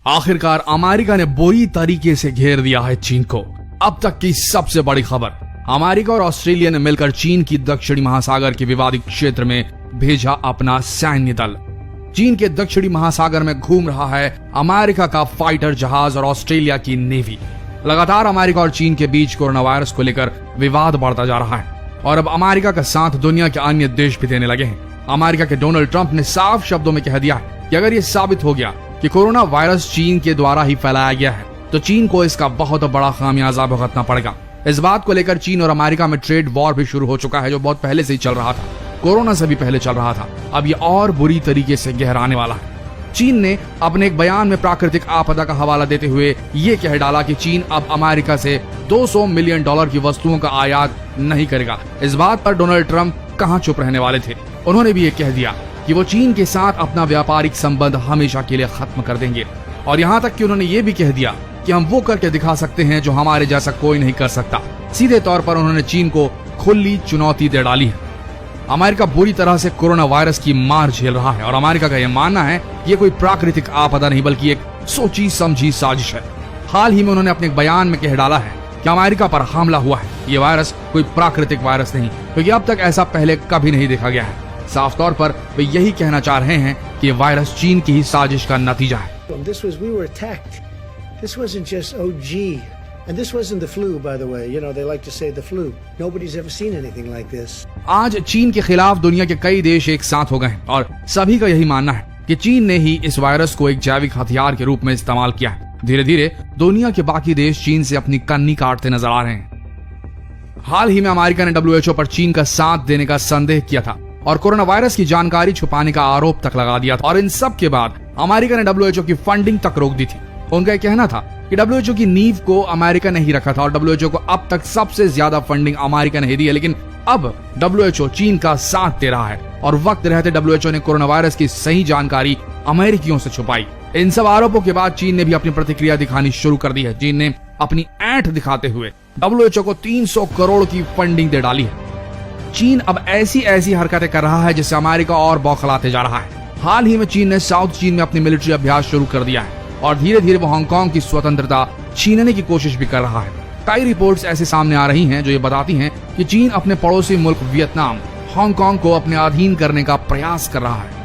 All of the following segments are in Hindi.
आखिरकार अमेरिका ने बुरी तरीके से घेर दिया है चीन को। अब तक की सबसे बड़ी खबर, अमेरिका और ऑस्ट्रेलिया ने मिलकर चीन की दक्षिणी महासागर के विवादित क्षेत्र में भेजा अपना सैन्य दल। चीन के दक्षिणी महासागर में घूम रहा है अमेरिका का फाइटर जहाज और ऑस्ट्रेलिया की नेवी। लगातार अमेरिका और चीन के बीच कोरोना वायरस को लेकर विवाद बढ़ता जा रहा है और अब अमेरिका का साथ दुनिया के अन्य देश भी देने लगे हैं। अमेरिका के डोनाल्ड ट्रंप ने साफ शब्दों में कह दिया है कि अगर ये साबित हो गया कि कोरोना वायरस चीन के द्वारा ही फैलाया गया है तो चीन को इसका बहुत बड़ा खामियाजा भुगतना पड़ेगा। इस बात को लेकर चीन और अमेरिका में ट्रेड वॉर भी शुरू हो चुका है, जो बहुत पहले से ही चल रहा था, कोरोना से भी पहले चल रहा था। अब ये और बुरी तरीके से गहराने वाला है। चीन ने अपने एक बयान में प्राकृतिक आपदा का हवाला देते हुए ये कह डाला कि चीन अब अमेरिका से $200 मिलियन की वस्तुओं का आयात नहीं करेगा। इस बात पर डोनाल्ड ट्रंप कहां चुप रहने वाले थे। उन्होंने भी ये कह दिया कि वो चीन के साथ अपना व्यापारिक संबंध हमेशा के लिए खत्म कर देंगे और यहाँ तक कि उन्होंने ये भी कह दिया कि हम वो करके दिखा सकते हैं जो हमारे जैसा कोई नहीं कर सकता। सीधे तौर पर उन्होंने चीन को खुली चुनौती दे डाली है। अमेरिका बुरी तरह से कोरोना वायरस की मार झेल रहा है और अमेरिका का यह मानना है ये कोई प्राकृतिक आपदा नहीं बल्कि एक सोची समझी साजिश है। हाल ही में उन्होंने अपने बयान में कह डाला है कि अमेरिका पर हमला हुआ है, ये वायरस कोई प्राकृतिक वायरस नहीं, क्योंकि अब तक ऐसा पहले कभी नहीं देखा गया है। साफ तौर पर वे यही कहना चाह रहे हैं कि ये वायरस चीन की ही साजिश का नतीजा है। This wasn't just OG, and this wasn't the flu, by the way. You know, they like to say the flu. Nobody's ever seen anything like this. आज चीन के खिलाफ दुनिया के कई देश एक साथ हो गए हैं और सभी का यही मानना है कि चीन ने ही इस वायरस को एक जैविक हथियार के रूप में इस्तेमाल किया है। धीरे धीरे दुनिया के बाकी देश चीन से अपनी कन्नी काटते नजर आ रहे हैं। हाल ही में अमेरिका ने WHO पर चीन का साथ देने का संदेह किया था और कोरोना वायरस की जानकारी छुपाने का आरोप तक लगा दिया था और इन सब के बाद अमेरिका ने WHO की फंडिंग तक रोक दी थी। उनका कहना था कि WHO की नींव को अमेरिका ने ही रखा था और WHO को अब तक सबसे ज्यादा फंडिंग अमेरिका ने ही दी है, लेकिन अब WHO चीन का साथ दे रहा है और वक्त रहते WHO ने कोरोना वायरस की सही जानकारी अमेरिकियों से छुपाई। इन सब आरोपों के बाद चीन ने भी अपनी प्रतिक्रिया दिखानी शुरू कर दी है। चीन ने अपनी ऐंठ दिखाते हुए WHO को 300 करोड़ की फंडिंग दे डाली है। चीन अब ऐसी हरकतें कर रहा है जिससे अमेरिका और बौखलाते जा रहा है। हाल ही में चीन ने साउथ चीन में अपनी मिलिट्री अभ्यास शुरू कर दिया है और धीरे धीरे वो हांगकांग की स्वतंत्रता छीनने की कोशिश भी कर रहा है। कई रिपोर्ट्स ऐसे सामने आ रही हैं जो ये बताती हैं कि चीन अपने पड़ोसी मुल्क वियतनाम, हांगकांग को अपने अधीन करने का प्रयास कर रहा है।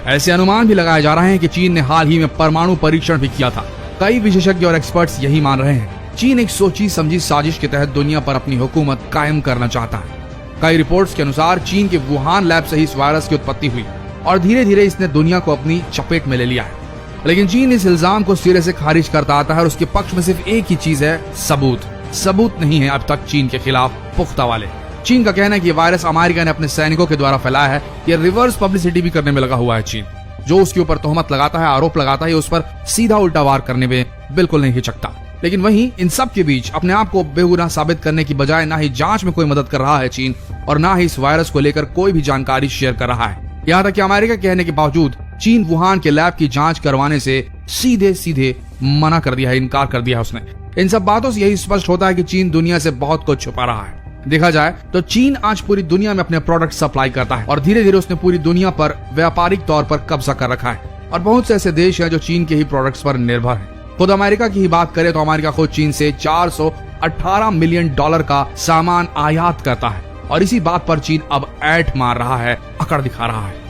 ऐसे अनुमान भी लगाए जा रहे हैं कि चीन ने हाल ही में परमाणु परीक्षण भी किया था। कई विशेषज्ञ और एक्सपर्ट्स यही मान रहे हैं। चीन एक सोची समझी साजिश के तहत दुनिया पर अपनी हुकूमत कायम करना चाहता है। कई रिपोर्ट्स के अनुसार चीन के वुहान लैब से ही इस वायरस की उत्पत्ति हुई और धीरे धीरे इसने दुनिया को अपनी चपेट में ले लिया है। लेकिन चीन इस इल्जाम को सिरे से खारिज करता आता है और उसके पक्ष में सिर्फ एक ही चीज है, सबूत नहीं है अब तक चीन के खिलाफ पुख्ता वाले। चीन का कहना है कि ये वायरस अमेरिका ने अपने सैनिकों के द्वारा फैलाया है। ये रिवर्स पब्लिसिटी भी करने में लगा हुआ है। चीन जो उसके ऊपर तोहमत लगाता है, आरोप लगाता है, उस पर सीधा उल्टा वार करने में बिल्कुल नहीं हिचकता। लेकिन वहीं इन सब के बीच अपने आप को बेगुनाह साबित करने की बजाय ना ही जांच में कोई मदद कर रहा है चीन और ना ही इस वायरस को लेकर कोई भी जानकारी शेयर कर रहा है। यहाँ तक कि अमेरिका कहने के बावजूद चीन वुहान के लैब की जांच करवाने से सीधे मना कर दिया है, इनकार कर दिया है उसने। इन सब बातों से यही स्पष्ट होता है कि चीन दुनिया से बहुत कुछ छुपा रहा है। देखा जाए तो चीन आज पूरी दुनिया में अपने प्रोडक्ट सप्लाई करता है और धीरे धीरे उसने पूरी दुनिया पर व्यापारिक तौर पर कब्जा कर रखा है और बहुत से ऐसे देश हैं जो चीन के ही प्रोडक्ट्स पर निर्भर हैं। खुद अमेरिका की ही बात करें तो अमेरिका खुद चीन से $418 मिलियन का सामान आयात करता है और इसी बात पर चीन अब ऐंठ मार रहा है, अकड़ दिखा रहा है।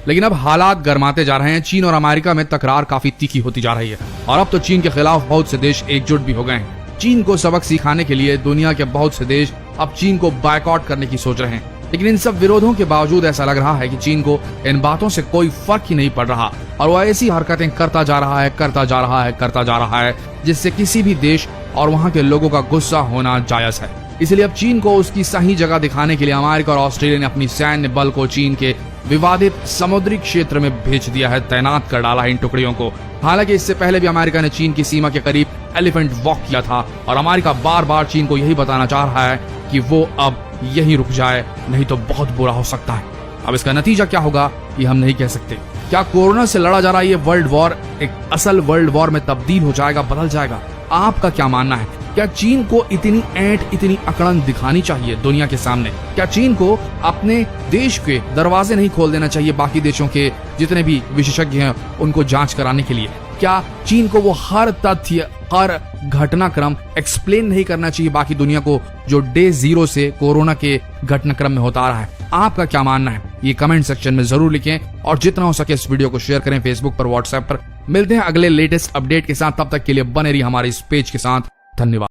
लेकिन अब हालात गर्माते जा रहे हैं। चीन और अमेरिका में तकरार काफी तीखी होती जा रही है और अब तो चीन के खिलाफ बहुत से देश एकजुट भी हो गए हैं। चीन को सबक सिखाने के लिए दुनिया के बहुत से देश अब चीन को बायकॉट करने की सोच रहे हैं। लेकिन इन सब विरोधों के बावजूद ऐसा लग रहा है कि चीन को इन बातों से कोई फर्क ही नहीं पड़ रहा और वो ऐसी हरकतें करता जा रहा है जिससे किसी भी देश और वहाँ के लोगों का गुस्सा होना जायज है। इसलिए अब चीन को उसकी सही जगह दिखाने के लिए अमेरिका और ऑस्ट्रेलिया ने अपनी सैन्य बल को चीन के विवादित समुद्री क्षेत्र में भेज दिया है, तैनात कर डाला है इन टुकड़ियों को। हालांकि इससे पहले भी अमेरिका ने चीन की सीमा के करीब एलिफेंट वॉक किया था और अमेरिका बार बार चीन को यही बताना चाह रहा है कि वो अब यहीं रुक जाए, नहीं तो बहुत बुरा हो सकता है। अब इसका नतीजा क्या होगा ये हम नहीं कह सकते। क्या कोरोना से लड़ा जा रहा ये वर्ल्ड वॉर एक असल वर्ल्ड वॉर में तब्दील हो जाएगा, बदल जाएगा? आपका क्या मानना है? क्या चीन को इतनी ऐंठ, इतनी अकड़न दिखानी चाहिए दुनिया के सामने? क्या चीन को अपने देश के दरवाजे नहीं खोल देना चाहिए बाकी देशों के जितने भी विशेषज्ञ हैं उनको जांच कराने के लिए? क्या चीन को वो हर तथ्य, हर घटनाक्रम एक्सप्लेन नहीं करना चाहिए बाकी दुनिया को, जो डे 0 से कोरोना के घटनाक्रम में होता आ रहा है? आपका क्या मानना है ये कमेंट सेक्शन में जरूर लिखें, और जितना हो सके इस वीडियो को शेयर करें फेसबुक पर, व्हाट्सएप पर। मिलते हैं अगले लेटेस्ट अपडेट के साथ, तब तक के लिए बने रहिए हमारे इस पेज के साथ। धन्यवाद।